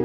Hi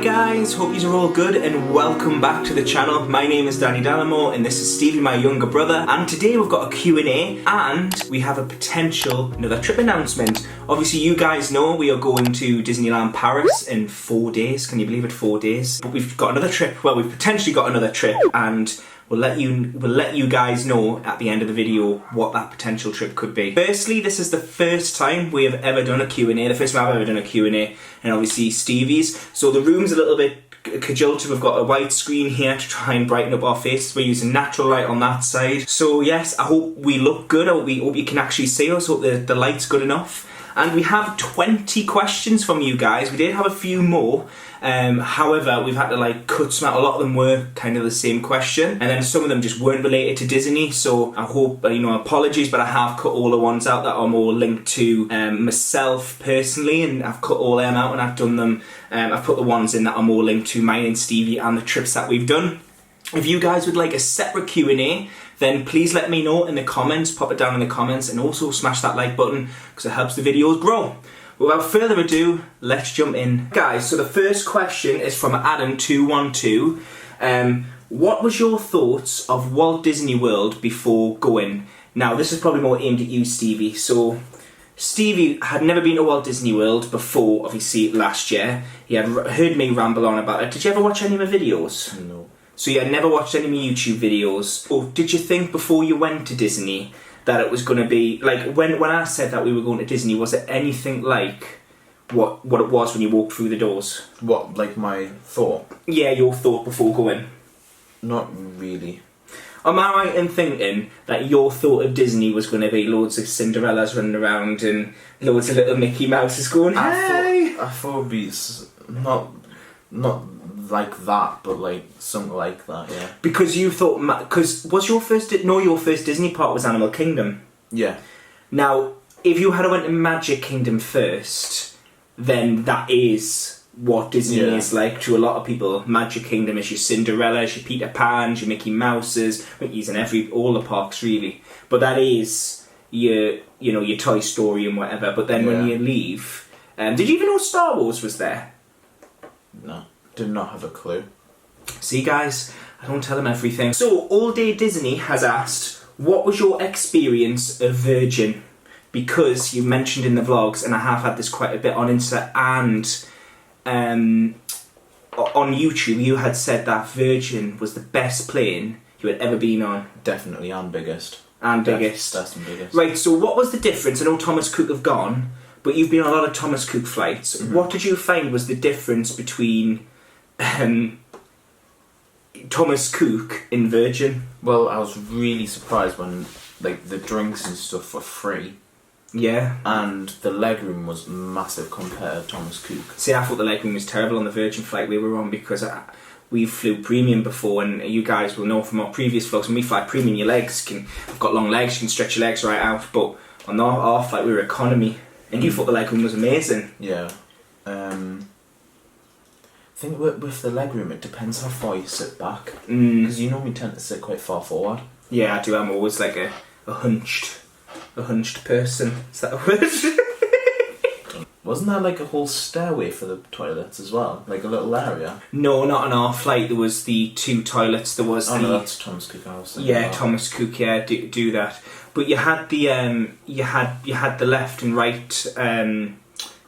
guys, hope you are all good and welcome back to the channel. My name is Dalimore and this is Stevie, my younger brother, and today we've got a Q&A and we have a potential another trip announcement. Obviously you guys know we are going to Disneyland Paris in 4 days. Can you believe it? 4 days. But we've got another trip. Well, we've potentially got another trip and we'll let you guys know at the end of the video what that potential trip could be. Firstly, this is the first time we have ever done a Q&A, the first time I've ever done a Q&A, and obviously Stevie's. So the room's a little bit cajolted. We've got a white screen here to try and brighten up our faces. We're using natural light on that side. So yes, I hope we look good. I hope you can actually see us. I hope the light's good enough. And we have 20 questions from you guys. We did have a few more. However, we've had to cut some out. A lot of them were kind of the same question, and then some of them just weren't related to Disney. So I hope, apologies, but I have cut all the ones out that are more linked to myself personally, and I've cut all them out and I've done them. I've put the ones in that are more linked to mine and Stevie and the trips that we've done. If you guys would like a separate Q&A, then please let me know in the comments, pop it down in the comments, and also smash that like button because it helps the videos grow. Without further ado, let's jump in. Guys, so the first question is from Adam212. What was your thoughts of Walt Disney World before going? Now, this is probably more aimed at you, Stevie. So, Stevie had never been to Walt Disney World before, obviously, last year. He had heard me ramble on about it. Did you ever watch any of my videos? No. So you had never watched any of my YouTube videos? Or did you think before you went to Disney that it was going to be, when I said that we were going to Disney, was it anything like what it was when you walked through the doors? What, like my thought? Yeah, your thought before going. Not really. Am I right in thinking that your thought of Disney was going to be loads of Cinderellas running around and loads of little Mickey Mouses going, hey! I thought it would be not like that, but something like that, yeah. Because you thought, was your first Disney park was Animal Kingdom? Yeah. Now, if you had went to Magic Kingdom first, then that is what Disney is like to a lot of people. Magic Kingdom is your Cinderellas, your Peter Pans, your Mickey Mouses, Mickey's in all the parks really. But that is your Toy Story and whatever. But then when you leave, did you even know Star Wars was there? No. Did not have a clue. See guys, I don't tell them everything. So, All Day Disney has asked, what was your experience of Virgin? Because you mentioned in the vlogs, and I have had this quite a bit on Insta and on YouTube, you had said that Virgin was the best plane you had ever been on. Definitely, and biggest. And biggest. Best and biggest. Right, so what was the difference? I know Thomas Cook have gone, but you've been on a lot of Thomas Cook flights. Mm-hmm. What did you find was the difference between Thomas Cook in Virgin? Well, I was really surprised when the drinks and stuff were free. Yeah. And the legroom was massive compared to Thomas Cook. See, I thought the legroom was terrible on the Virgin flight we were on because we flew premium before, and you guys will know from our previous vlogs, when we fly premium, your legs have got long legs, you can stretch your legs right out, but on our flight we were economy, and you thought the legroom was amazing. Yeah. I think with the legroom, it depends how far you sit back. Because you normally tend to sit quite far forward. Yeah, I do. I'm always like a hunched person. Is that a word? Wasn't there a whole stairway for the toilets as well? Like a little area? No, not on our flight. There was the 2 toilets. There was no, that's Thomas Cook House. Yeah, Thomas Cook. Yeah, do that. But you had the you had the left and right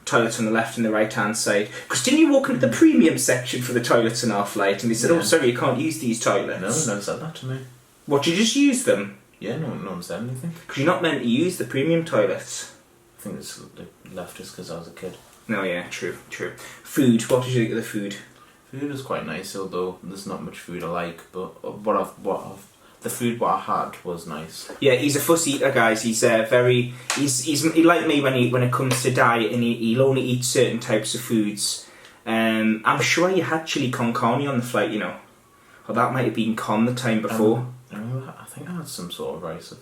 toilets on the left and the right hand side. Because didn't you walk into the premium section for the toilets in our flight and they said, oh sorry, you can't use these toilets? No one said that to me. What, you just use them? Yeah, no one said anything. Because you're not meant to use the premium toilets. I think it's left just because I was a kid. No, yeah, true. Food, what did you think of the food? Food was quite nice, although there's not much food I like, but the food what I had was nice. Yeah, he's a fuss eater, guys. He's he's like me when it comes to diet, and he'll only eat certain types of foods. I'm sure you had chili con carne on the flight, or that might have been con the time before. I think I had some sort of rice.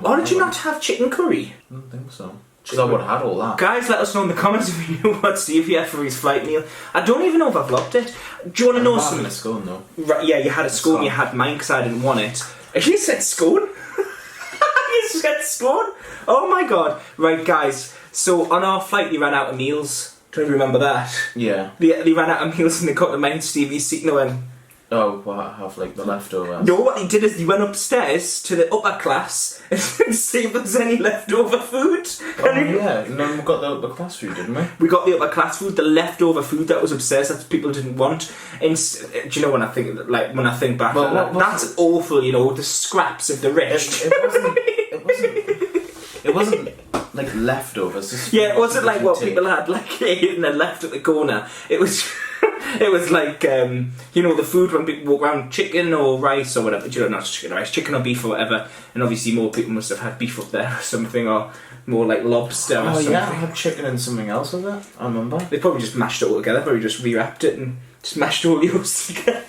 Or did you not have chicken curry? I don't think so. Because I would have had all that. Guys, let us know in the comments if you know what Stevie had for his flight meal. I don't even know if I've vlogged it. Do you want to know something? I had a scone though. Right, yeah, you had a scone, you had mine because I didn't want it. You said scone? You said scone? Oh my god. Right, guys. So on our flight, they ran out of meals. Do you remember that? Yeah. They ran out of meals and they got to mine Stevie's seat and they went, oh, what, have like the leftovers? no, what they did is they went upstairs to the upper class and see if there's any leftover food. Oh yeah, and then we got the upper class food, didn't we? We got the upper class food, the leftover food that was upstairs that people didn't want. And do you know when I think back, that's awful. You know, the scraps of the rich. It wasn't like leftovers. Yeah, it wasn't like what people had like eaten and left at the corner. It was. It was like, you know, the food when people walk around, chicken or rice or whatever. You know, not chicken or rice, chicken or beef or whatever. And obviously more people must have had beef up there or something, or more like lobster or something. Oh yeah, I had chicken and something else with it, I remember. They probably just mashed it all together, probably just rewrapped it and just mashed all yours together.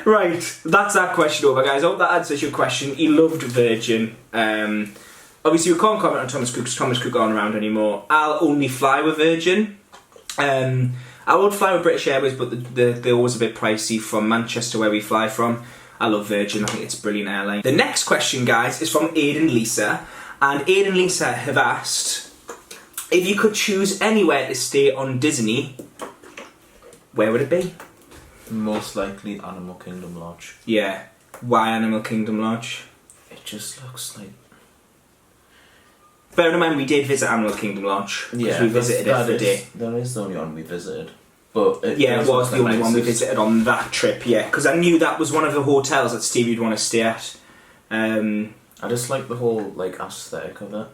Right, that's that question over, guys. I hope that answers your question. He loved Virgin. Obviously we can't comment on Thomas Cook because Thomas Cook aren't around anymore. I'll only fly with Virgin. I would fly with British Airways, but they're always a bit pricey from Manchester, where we fly from. I love Virgin, I think it's a brilliant airline. The next question, guys, is from Aidan Lisa. And Aidan Lisa have asked, if you could choose anywhere to stay on Disney, where would it be? Most likely Animal Kingdom Lodge. Yeah. Why Animal Kingdom Lodge? It just looks like... Bear in mind, we did visit Animal Kingdom Lodge. Yeah, we visited it for the day. That is the only one we visited. But it was the only one we visited on that trip, yeah. Because I knew that was one of the hotels that Stevie would want to stay at. I just like the whole like aesthetic of it.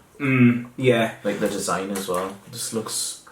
Yeah. Like the design as well. It just looks...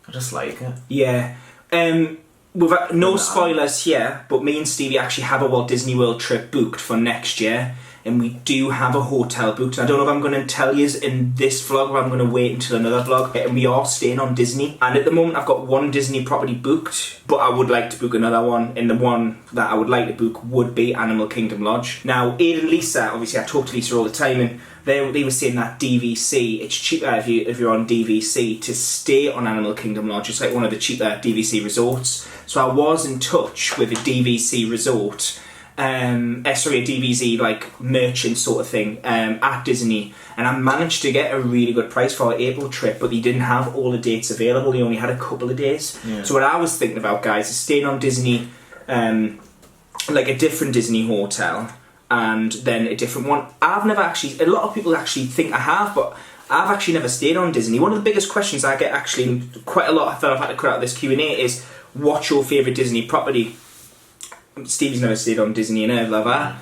I just like it. Yeah. We've no spoilers here, but me and Stevie actually have a Walt Disney World trip booked for next year. And we do have a hotel booked. I don't know if I'm going to tell you in this vlog or I'm going to wait until another vlog. And we are staying on Disney. And at the moment I've got one Disney property booked, but I would like to book another one. And the one that I would like to book would be Animal Kingdom Lodge. Now, Aid and Lisa, obviously I talk to Lisa all the time, and they were saying that DVC, it's cheaper if you're on DVC to stay on Animal Kingdom Lodge. It's like one of the cheaper DVC resorts. So I was in touch with a DVC resort, a DVC like merchant sort of thing at Disney, and I managed to get a really good price for our April trip, but they didn't have all the dates available. They only had a couple of days. Yeah. So what I was thinking about, guys, is staying on Disney, like a different Disney hotel, and then a different one. I've never actually, a lot of people actually think I have, but I've actually never stayed on Disney. One of the biggest questions I get actually quite a lot, I thought I've had to cut out this Q&A, is what's your favourite Disney property? Stevie's never stayed on Disney and ever.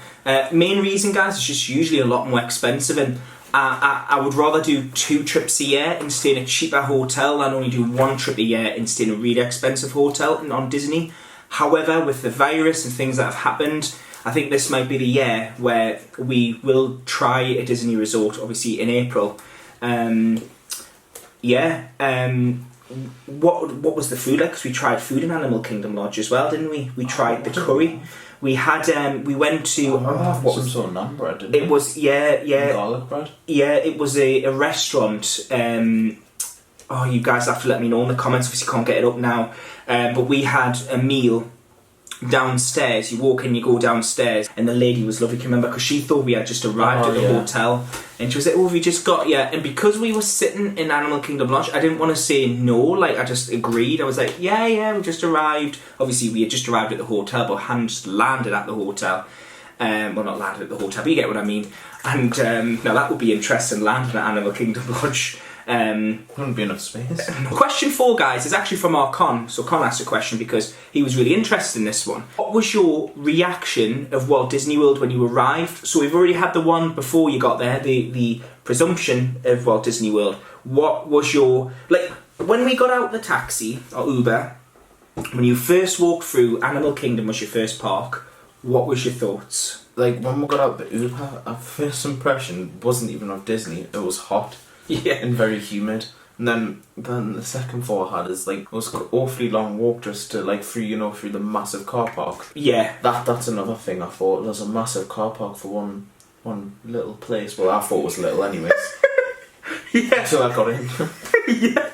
Main reason, guys, is just usually a lot more expensive, and I would rather do 2 trips a year and stay in a cheaper hotel than only do 1 trip a year and stay in a really expensive hotel on Disney. However, with the virus and things that have happened, I think this might be the year where we will try a Disney resort, obviously in April. What was the food like? Because we tried food in Animal Kingdom Lodge as well, didn't we? We tried the curry. We had we went to what some sort of naan bread, didn't it? Was garlic bread. Yeah, it was a restaurant. You guys have to let me know in the comments because you can't get it up now. But we had a meal downstairs. You walk in, you go downstairs, and the lady was lovely. Can you remember? Because she thought we had just arrived at the hotel, and she was like, "Oh, have you just got here?" And because we were sitting in Animal Kingdom Lodge, I didn't want to say no. Like I just agreed. I was like, "Yeah, we just arrived." Obviously, we had just arrived at the hotel, but hadn't just landed at the hotel. Well, not landed at the hotel, but you get what I mean. And now that would be interesting, landing at Animal Kingdom Lodge. Wouldn't be enough space. Question 4, guys, is actually from our Con. So Con asked a question because he was really interested in this one. What was your reaction of Walt Disney World when you arrived? So we've already had the one before you got there, the presumption of Walt Disney World. What was your, like, when we got out the taxi or Uber, when you first walked through, Animal Kingdom was your first park, what was your thoughts? Like, when we got out the Uber, our first impression wasn't even of Disney, it was hot. Yeah. And very humid. And then the second thought I had is like, it was an awfully long walk just to like through the massive car park. Yeah. That's another thing I thought. There's a massive car park for one little place. Well, I thought it was little anyways. Yeah. Until I got in. Yeah.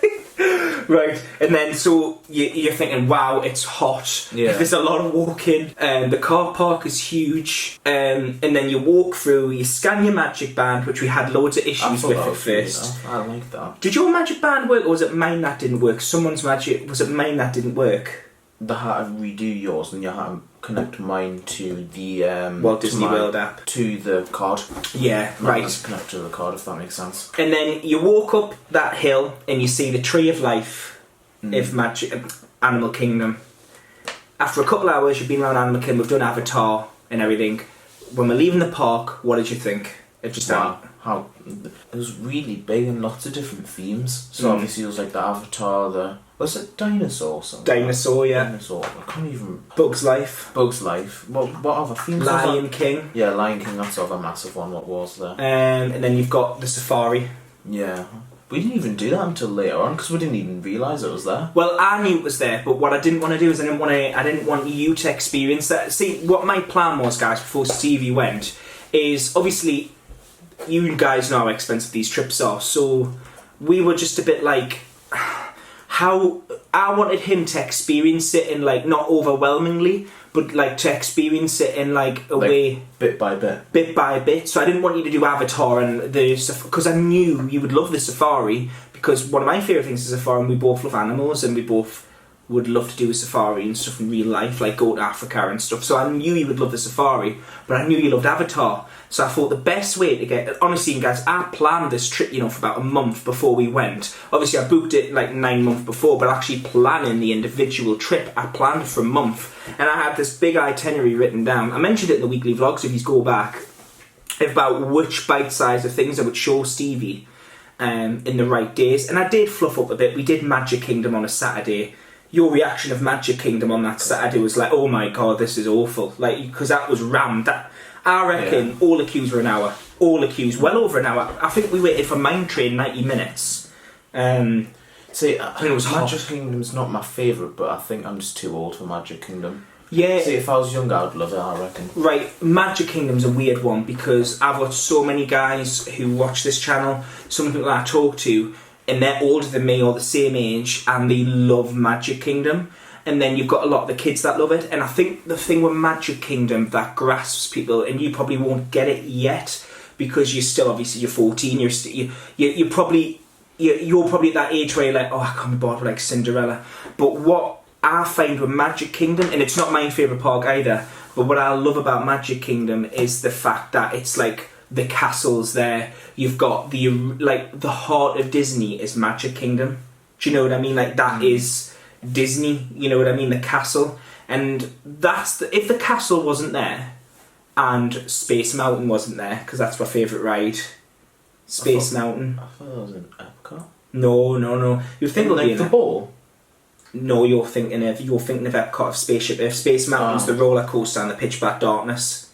Right, and then so you're thinking, wow, it's hot. Yeah. There's a lot of walking. The car park is huge. And then you walk through, you scan your magic band, which we had loads of issues with at first. I like that. Did your magic band work, or was it mine that didn't work? Someone's magic, was it mine that didn't work? They had to redo yours, and you had to connect mine to the Walt Disney World app. To the card. Yeah, right. Connect to the card, if that makes sense. And then you walk up that hill and you see the Tree of Life of Animal Kingdom. After a couple of hours, you've been around Animal Kingdom, we've done Avatar and everything. When we're leaving the park, what did you think? It just How it was really big and lots of different themes. So obviously it was like the Avatar, was it dinosaur or something? Dinosaur, yeah. Dinosaur. I can't even. Bug's Life. Bug's Life. What other themes? Lion King. Yeah, Lion King. That's sort of a massive one. What was there? And then you've got the Safari. Yeah. We didn't even do that until later on because we didn't even realise it was there. Well, I knew it was there, but what I didn't want to do is I didn't want you to experience that. See, what my plan was, guys, before Stevie went, is obviously you guys know how expensive these trips are, so we were just a bit like, how I wanted him to experience it in like not overwhelmingly, but like to experience it in like a way bit by bit. Bit by bit. So I didn't want you to do Avatar and the because I knew you would love the safari, because one of my favourite things is safari, and we both love animals and we both would love to do a safari and stuff in real life, like go to Africa and stuff. So I knew you would love the safari, but I knew you loved Avatar. So I thought the best way to get... Honestly, guys, I planned this trip, for about a month before we went. Obviously, I booked it like 9 months before, but actually planning the individual trip, I planned for a month. And I had this big itinerary written down. I mentioned it in the weekly vlogs, if you go back, about which bite size of things I would show Stevie in the right days. And I did fluff up a bit. We did Magic Kingdom on a Saturday. Your reaction of Magic Kingdom on that Saturday was like, oh my god, this is awful. Like, because that was rammed. I reckon all the queues were an hour. All the queues, well over an hour. I think we waited for Mine Train 90 minutes. See, it was Magic Kingdom's not my favourite, but I think I'm just too old for Magic Kingdom. Yeah. See, if I was younger, I'd love it, I reckon. Right, Magic Kingdom's a weird one, because I've got so many guys who watch this channel, some people I talk to, and they're older than me or the same age, and they love Magic Kingdom. And then you've got a lot of the kids that love it. And I think the thing with Magic Kingdom that grasps people, and you probably won't get it yet, because you're still, obviously, you're 14, you're probably at that age where you're like, oh, I can't be bothered with like Cinderella. But what I find with Magic Kingdom, and it's not my favourite park either, but what I love about Magic Kingdom is the fact that it's like the castles there. You've got the heart of Disney is Magic Kingdom. Do you know what I mean? Like that is Disney. You know what I mean? The castle, and if the castle wasn't there, and Space Mountain wasn't there, because that's my favourite ride. Space Mountain. I thought that was in Epcot. No. You're thinking like the ball. No, you're thinking of Epcot of Spaceship Earth. Space Mountain's the roller coaster and the pitch black darkness.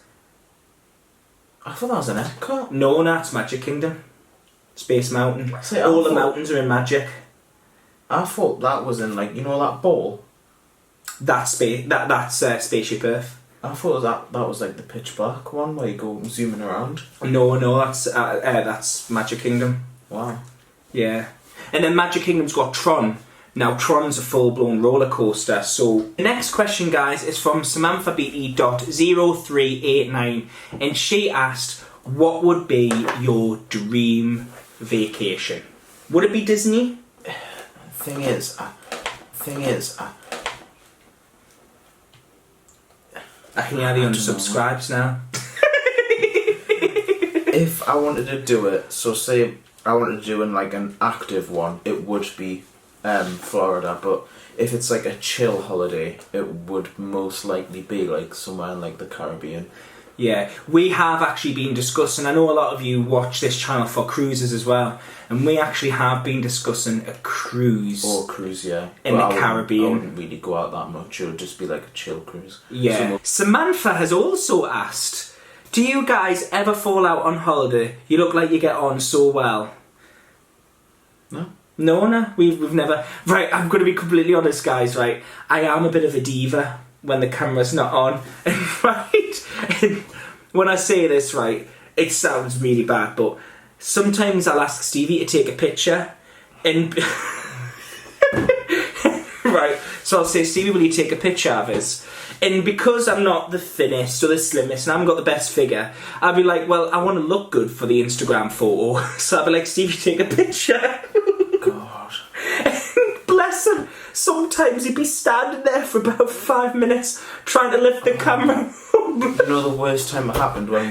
I thought that was in Epcot. No, it's Magic Kingdom. Space Mountain. See, all the mountains are in Magic. I thought that was in that ball. That's Spaceship Earth. I thought that was like the pitch black one where you go zooming around. No, that's Magic Kingdom. Wow. Yeah, and then Magic Kingdom's got Tron. Now, Tron's a full-blown roller coaster. So, the next question, guys, is from SamanthaBE.0389, and she asked, what would be your dream vacation? Would it be Disney? Thing is, I can hear the unsubscribes now. If I wanted to do it, so say I wanted to do an active one, it would be Florida, but if it's like a chill holiday, it would most likely be somewhere in the Caribbean. Yeah, we have actually been discussing, I know a lot of you watch this channel for cruises as well, and we actually have been discussing a cruise. Or a cruise, yeah. In the Caribbean. I wouldn't really go out that much, it would just be like a chill cruise. Yeah. Samantha has also asked, do you guys ever fall out on holiday? You look like you get on so well. No. No, we've never... Right, I'm going to be completely honest, guys, right? I am a bit of a diva when the camera's not on. Right? And when I say this, right, it sounds really bad, but sometimes I'll ask Stevie to take a picture, and... Right, so I'll say, Stevie, will you take a picture of us? And because I'm not the thinnest or the slimmest and I haven't got the best figure, I'll be like, well, I want to look good for the Instagram photo. So I'll be like, Stevie, take a picture. God. Bless him. Sometimes he'd be standing there for about 5 minutes trying to lift the camera. You know the worst time it happened when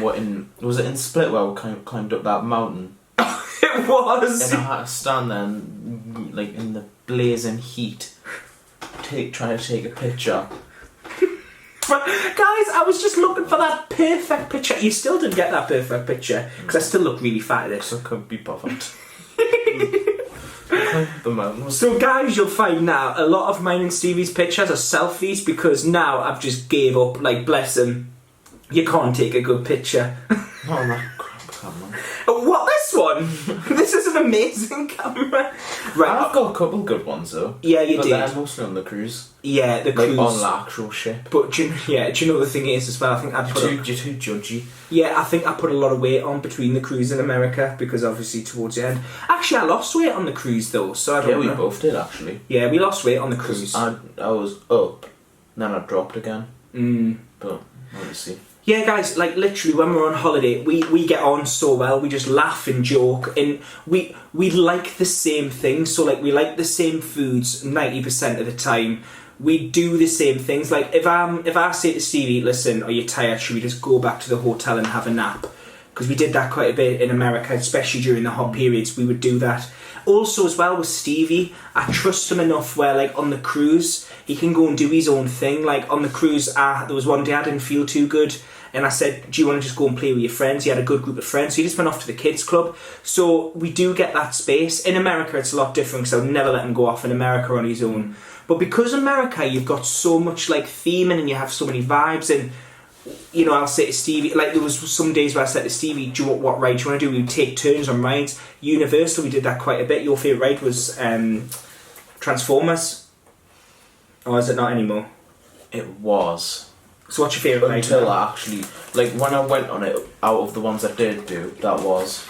was it in Split where we climbed up that mountain? It was. And I had to stand there and, like in the blazing heat, trying to take a picture. But guys, I was just looking for that perfect picture. You still didn't get that perfect picture because I still look really fat at this. So I couldn't be bothered. The mountain was... So guys, you'll find now a lot of mine and Stevie's pictures are selfies because now I've just gave up. Like, bless him, you can't take a good picture. Oh, that crap camera. What, this one? This is an amazing camera. Right, I've got a couple good ones though. Yeah, you but did. They're mostly on the cruise. Yeah, the cruise. Like on the actual ship. But do you know the thing is as well? I think You're too judgy. Yeah, I think I put a lot of weight on between the cruise and America because obviously towards the end. Actually, I lost weight on the cruise though, so I don't know. Yeah, we both did actually. Yeah, we lost weight on the cruise. I was up, then I dropped again. But let's see. Yeah, guys, like literally when we're on holiday, we get on so well. We just laugh and joke, and we like the same things. So like we like the same foods 90% of the time. We do the same things. Like if I say to Stevie, listen, are you tired? Should we just go back to the hotel and have a nap? Because we did that quite a bit in America, especially during the hot periods. We would do that. Also, as well with Stevie, I trust him enough where, like, on the cruise, he can go and do his own thing. Like, on the cruise, there was one day I didn't feel too good, and I said, do you want to just go and play with your friends? He had a good group of friends, so he just went off to the kids' club. So we do get that space. In America, it's a lot different, because I would never let him go off in America on his own. But because America, you've got so much, like, theming, and you have so many vibes, and... You know, I'll say to Stevie, like there was some days where I said to Stevie, what ride do you want to do? We would take turns on rides. Universal, we did that quite a bit. Your favourite ride was Transformers? Or is it not anymore? It was. So what's your favourite ride? Until I actually, like when I went on it, out of the ones I did do, that was.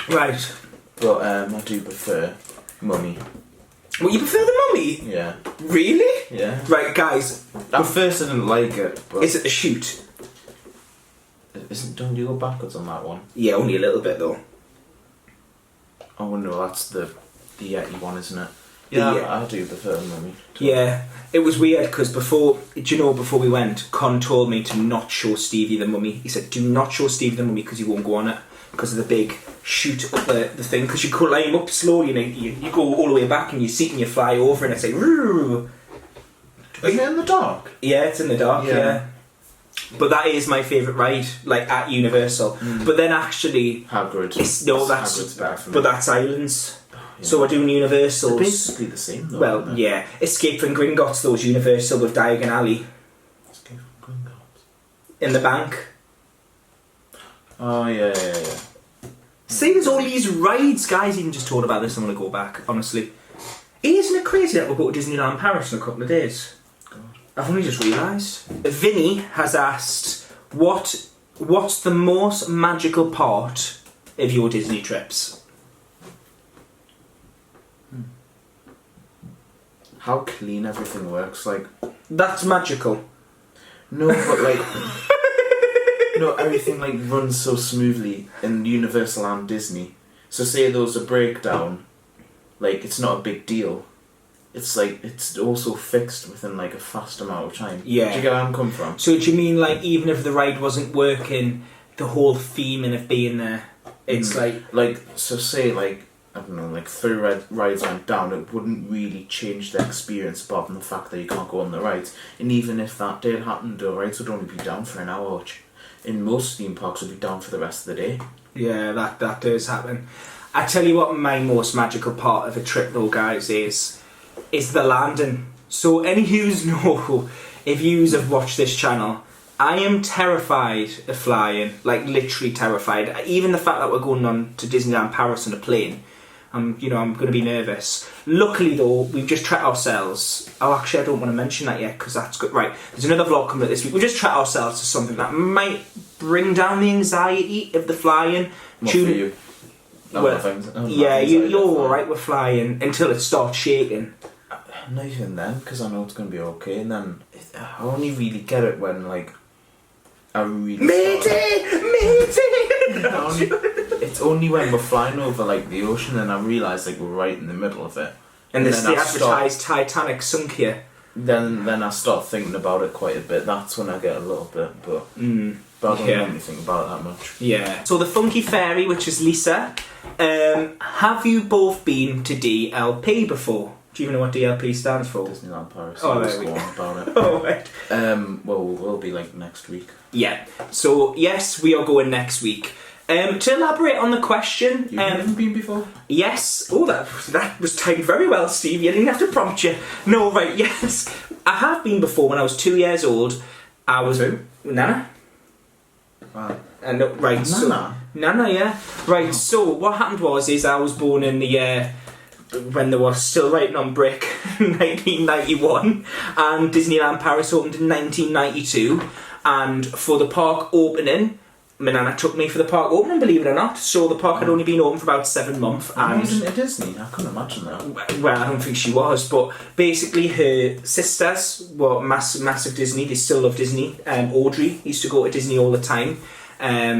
Right. But I do prefer Mummy. Well, you prefer the Mummy? Yeah. Really? Yeah. Right, guys. At first I didn't like it, but... Is it the shoot? Don't you go backwards on that one? Yeah, only a little bit though. Oh no, that's the Yeti one, isn't it? Yeah, I do prefer the Mummy. Yeah, it was weird because before we went, Con told me to not show Stevie the Mummy. He said, do not show Stevie the Mummy because he won't go on it. Because of the big shoot up the thing, because you climb up slowly and you go all the way back and you seat and you fly over and it's like Roo! Is it in the dark? Yeah, it's in the dark, yeah. But that is my favourite ride, like at Universal. But then actually Hagrid. No, that's Hagrid's better for me. But that's Islands. Yeah. So we're doing Universals. They're basically the same though. Well, yeah. Escape from Gringotts, those Universal with Diagon Alley. Escape from Gringotts. In the bank. Oh yeah. See, there's all these rides, guys. Even just told about this, I'm going to go back, honestly. Isn't it crazy that we'll go to Disneyland Paris in a couple of days? God. I've only just realised. Vinny has asked, what's the most magical part of your Disney trips? How clean everything works, like... That's magical. No, but like... No, everything like runs so smoothly in Universal and Disney. So say there was a breakdown, like it's not a big deal. It's like it's also fixed within like a fast amount of time. Yeah. Do you get where I'm coming from? So do you mean like even if the ride wasn't working, the whole theming of being there, it's like so say like I don't know, like 3 rides went down, it wouldn't really change the experience apart from the fact that you can't go on the rides. And even if that did happen, the rides would only be down for an hour. Which in most theme parks would be down for the rest of the day. Yeah, that does happen. I tell you what my most magical part of a trip though, guys, is the landing. So any who's know, if yous have watched this channel, I am terrified of flying, like literally terrified. Even the fact that we're going on to Disneyland Paris on a plane, I'm going to be nervous. Luckily though, we've just treated ourselves. Oh, actually I don't want to mention that yet because that's good. Right, there's another vlog coming up this week. We've just treated ourselves to something that might bring down the anxiety of the flying. What for you? You're alright with flying until it starts shaking. Not even then, because I know it's going to be okay, and then I only really get it when, like, I really... Matey! It's only when we're flying over, like, the ocean and I realise, like, we're right in the middle of it. And this the advertised Titanic sunk here. Then I start thinking about it quite a bit. That's when I get a little bit, but I don't know anything about it that much. Yeah. So the Funky Fairy, which is Lisa, have you both been to DLP before? Do you even know what DLP stands for? Disneyland Paris. Oh, there we go. About it. Oh, right. Well, we'll be like next week. Yeah. So yes, we are going next week. To elaborate on the question, You've never been before? Yes. Oh, that was timed very well, Steve. You didn't have to prompt you. No, right? Yes, I have been before. When I was 2 years old, I was Who? Nana. Wow. And right, Nana, yeah. Right. So what happened was I was born in the year when they were still writing on brick, 1991, and Disneyland Paris opened in 1992. And for the park opening, my nana took me for the park opening, believe it or not. So the park had only been open for about 7 months. And wasn't it Disney? I couldn't imagine that. Well, I don't think she was, but basically her sisters were massive Disney. They still love Disney. Audrey used to go to Disney all the time. Yeah,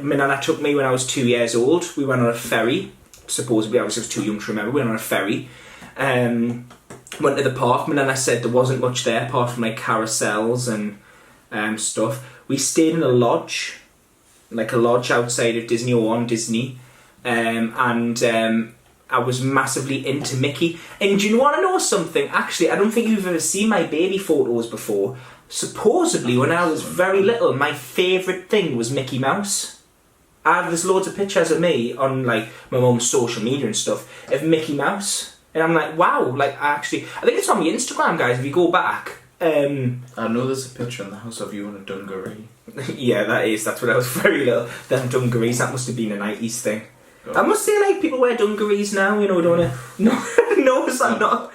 my nana took me when I was 2 years old. We went on a ferry. Supposedly I was just too young to remember. We went on a ferry. Went to the park. My nana said there wasn't much there apart from like carousels and stuff. We stayed in a lodge, like a lodge outside of Disney or on Disney, I was massively into Mickey. And do you want to know something? Actually, I don't think you've ever seen my baby photos before. Supposedly, when I was very little, my favourite thing was Mickey Mouse. There's loads of pictures of me on like my mum's social media and stuff of Mickey Mouse, and I'm like, wow! Like, I think it's on my Instagram, guys. If you go back. I know there's a picture in the house of you in a dungaree. Yeah, that's when I was very little. Them dungarees, that must have been a 90s thing. I must say, like, people wear dungarees now, you know, don't they? No, I'm not.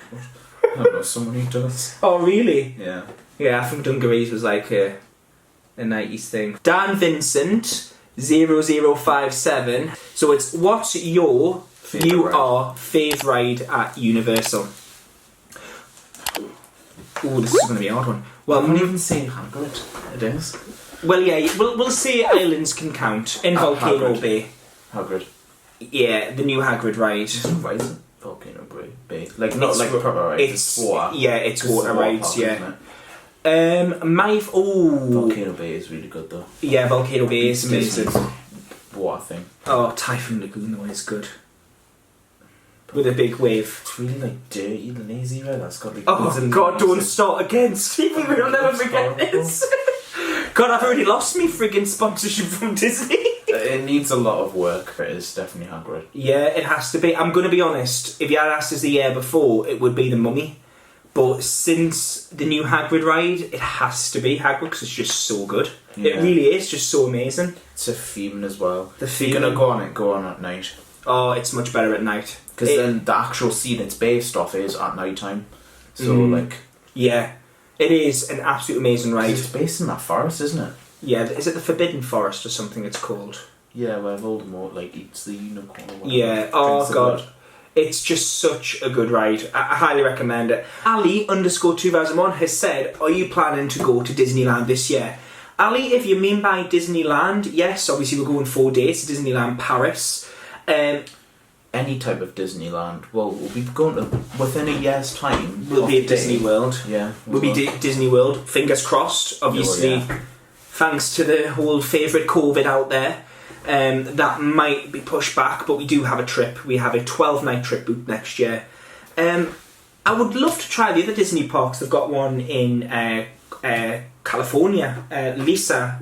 I don't know, someone who does. Oh, really? Yeah. Yeah, I think dungarees was like a 90s thing. Dan Vincent 0057. So it's, what's your favourite ride at Universal? Oh, this is going to be a hard one. Well, I wouldn't even say Hagrid. It is. Well, yeah, we'll say Islands can count. In Volcano Hagrid. Bay. Hagrid. Yeah, the new Hagrid ride. Why is it Volcano Bay? Like, not like proper ride. It's water. Yeah, it's water rides, yeah. Volcano Bay is really good though. Yeah, Volcano Bay is amazing. Water thing. Oh, Typhoon Lagoon though is good. With a big wave. It's really like dirty, lazy ride. That's got like. Oh God! Don't start again, Stephen. We'll never forget this. God, I've already lost me friggin' sponsorship from Disney. It needs a lot of work. It is definitely Hagrid. Yeah, it has to be. I'm going to be honest. If you had asked us the year before, it would be the Mummy. But since the new Hagrid ride, it has to be Hagrid because it's just so good. Yeah. It really is just so amazing. It's a theme as well. If you're going to go on at night. Oh, it's much better at night. Because then the actual scene it's based off is at night time. So, like... Yeah, it is an absolute amazing ride. It's based in that forest, isn't it? Yeah, is it the Forbidden Forest or something it's called? Yeah, where Voldemort, like, eats the unicorn or whatever. Yeah, oh God. It's just such a good ride. I highly recommend it. Ali_2001 has said, are you planning to go to Disneyland this year? Ali, if you mean by Disneyland, yes, obviously we're going 4 days to Disneyland Paris. Any type of Disneyland. Well, we'll be going to, within a year's time. We'll be at Disney World. Yeah. We'll be Disney World. Fingers crossed, obviously. Thanks to the whole favourite COVID out there. That might be pushed back, but we do have a trip. We have a 12-night trip booked next year. I would love to try the other Disney parks. They've got one in California. Lisa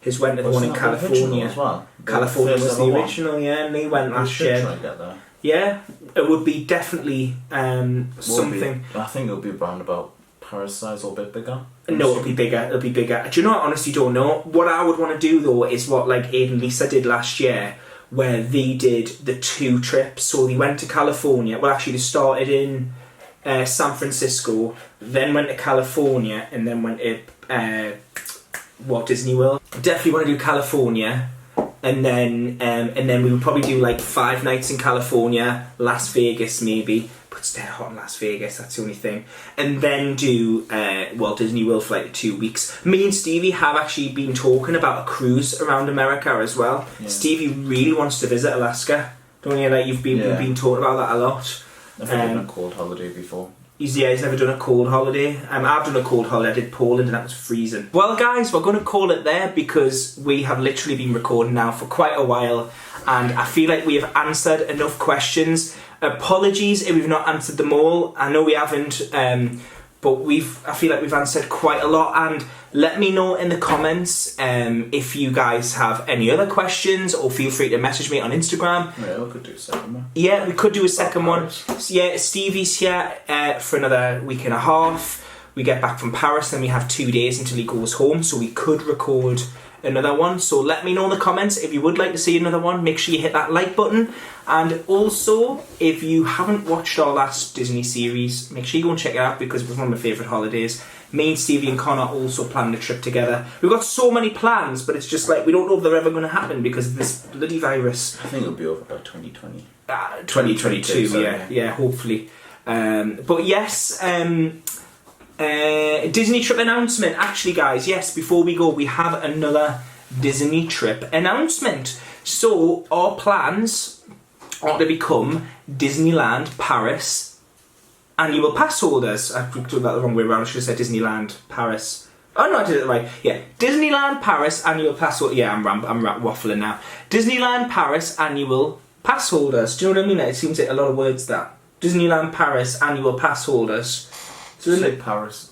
has went to the one in California. As well? California was the original, yeah, and they went last year. Try and get there. Yeah, it would be definitely something. I think it'll be around about Paris size or a bit bigger. No, it'll be bigger. It'll be bigger. Do you know what? I honestly don't know. What I would want to do though is what like Aid and Lisa did last year, where they did the 2 trips. So they went to California. Well, actually, they started in San Francisco, then went to California, and then went to Walt Disney World. Definitely want to do California. and then we would probably do like 5 nights in California, Las Vegas maybe. But it's dead hot in Las Vegas, that's the only thing. And then do Walt Disney World for like 2 weeks. Me and Stevie have actually been talking about a cruise around America as well. Yeah. Stevie really wants to visit Alaska. Don't you? Like, we've been talking about that a lot. I've done a cold holiday before. He's never done a cold holiday. I've done a cold holiday. I did Poland and that was freezing. Well guys, we're going to call it there because we have literally been recording now for quite a while and I feel like we have answered enough questions. Apologies if we've not answered them all. I know we haven't, but I feel like we've answered quite a lot. And let me know in the comments if you guys have any other questions, or feel free to message me on Instagram. Yeah, we could do a second one. Yeah, we could do a second one. Yeah, Stevie's here for another week and a half. We get back from Paris, then we have 2 days until he goes home, so we could record another one. So let me know in the comments if you would like to see another one. Make sure you hit that like button, and also if you haven't watched our last Disney series, make sure you go and check it out because it was one of my favourite holidays. Me and Stevie and Connor also planned a trip together. We've got so many plans, but it's just like we don't know if they're ever going to happen because of this bloody virus. I think it'll be over by 2020. 2022, yeah, hopefully. But yes, Disney trip announcement. Actually, guys, yes, before we go, we have another Disney trip announcement. So our plans are to become Disneyland Paris annual pass holders. I did that the wrong way around. I should have said Disneyland Paris. Oh no, I did it right. Yeah, Disneyland Paris annual pass holder. Yeah, I'm waffling now. Disneyland Paris annual pass holders. Do you know what I mean? It seems like a lot of words. That Disneyland Paris annual pass holders. So say Paris.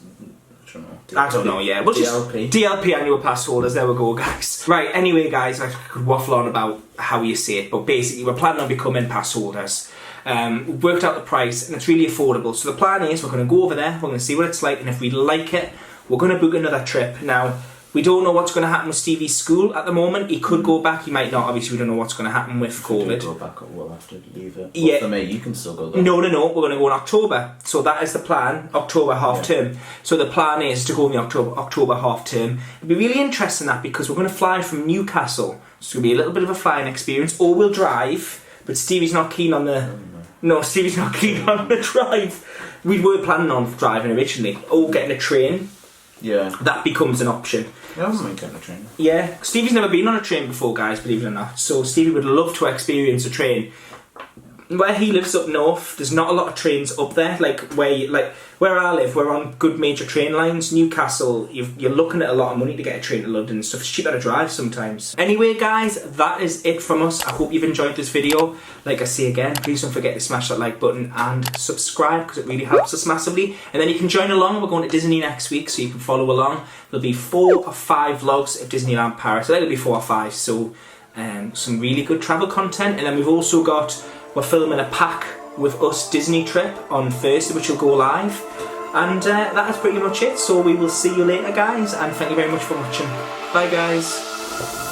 I don't know, yeah. We'll DLP annual pass holders, there we go, guys. Right, anyway, guys, I could waffle on about how you say it, but basically we're planning on becoming pass holders. We've worked out the price and it's really affordable. So the plan is we're going to go over there, we're going to see what it's like, and if we like it, we're going to book another trip. Now, we don't know what's going to happen with Stevie's school at the moment. He could go back, he might not. Obviously, we don't know what's going to happen with COVID. Go back, we'll have to leave it. Yeah. For me, you can still go there. No, we're going to go in October. So that is the plan, October half term. So the plan is to go in the October half term. It'll be really interesting that because we're going to fly from Newcastle. So it's going to be a little bit of a flying experience. Or we'll drive, but Stevie's not keen on the... No, Stevie's not keen on the drive. We were planning on driving originally. Or getting a train. Yeah. That becomes an option. Yeah, I wouldn't mind getting a train. Yeah, Stevie's never been on a train before, guys, believe it or not. So Stevie would love to experience a train. Where he lives up north, there's not a lot of trains up there. Like where I live, we're on good major train lines. Newcastle, you're looking at a lot of money to get a train to London and stuff. It's cheaper to drive sometimes. Anyway, guys, that is it from us. I hope you've enjoyed this video. Like I say again, please don't forget to smash that like button and subscribe because it really helps us massively. And then you can join along. We're going to Disney next week, so you can follow along. There'll be 4 or 5 vlogs of Disneyland Paris. I think it'll be 4 or 5. So some really good travel content. And then we've also got... We're filming a pack with us Disney trip on Thursday, which will go live. And that is pretty much it. So we will see you later, guys. And thank you very much for watching. Bye, guys.